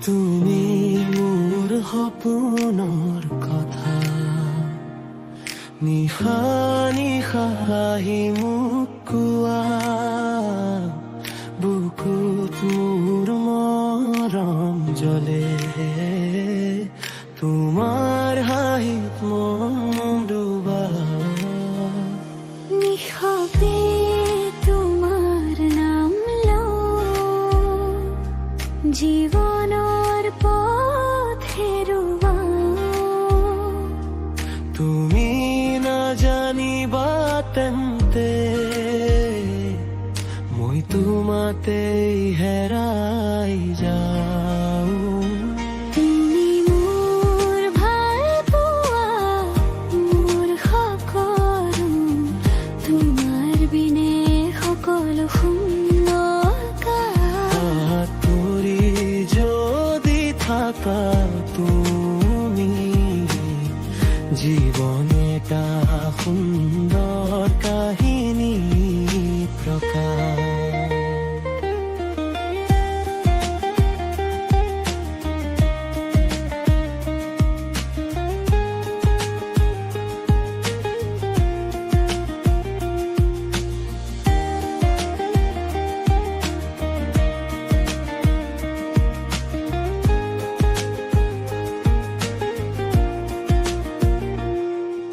তুমি মোৰ সপোনৰ কথা নিশা নিশা আহি মোক কোৱা, বুকুত মোৰ মৰম জ্বলে তোমাৰ হাঁহিত মন ডুবা। নিশাতে তোমাৰ নাম লওঁ, জীৱনৰ পথ হেৰুৱাও। তুমি নাজানিবা তেন্তে মই তোমাতে হেৰাই যাওঁ। তুমি মোৰ ভাল পোৱা, মোৰ সকলো, তোমাৰ বিনে সকলো সুন্দৰ হাত ধৰি যদি থাকা তুমি, জীবন এটা সুন্দৰ কাহিনী প্ৰকাশ।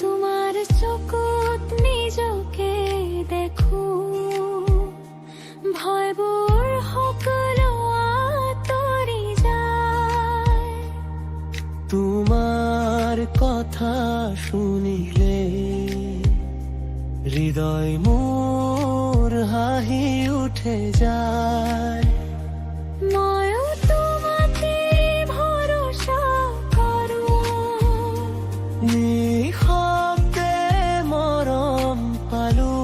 তোমাৰ চকুত নিজকে দেখো, ভয়বোৰ সকলো আঁতৰি যায়। তোমাৰ কথা শুনিলে হৃদয় মোৰ হাঁহি উঠে যায়। ময়ো তোমাতে ভৰসা কৰোঁ, নিশাতে মৰম পালো।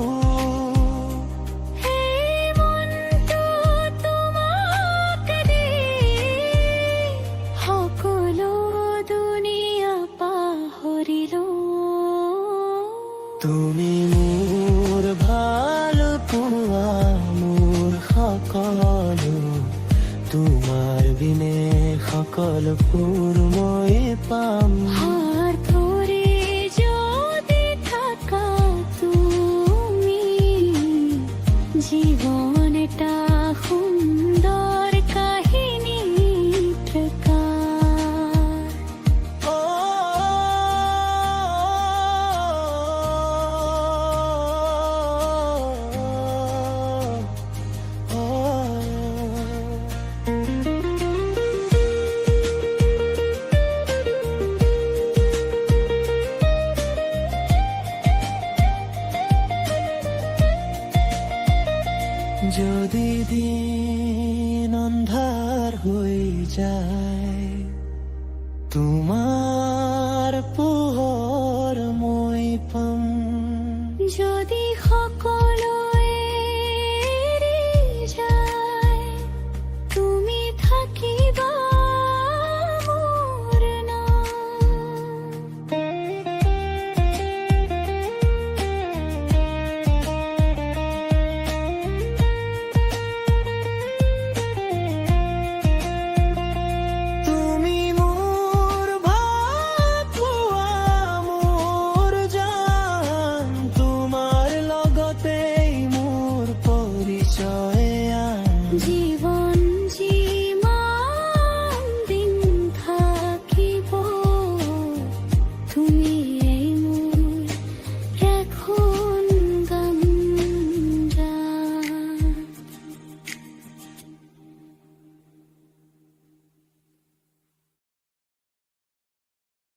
সেই মনটো তোমাক দি সকলো দুনিয়া পাহৰিলো। তুমি মোৰ ভাল পোৱা, মোৰ সকলো, তোমাৰ বিনে সকলোবোৰ মই পাম। হাত ধৰি যদি থাকা তুমি, জীবন এটা সুন্দৰ কাহিনী প্ৰকাশ। যদি দিন অন্ধার হয়ে যায়, তোমার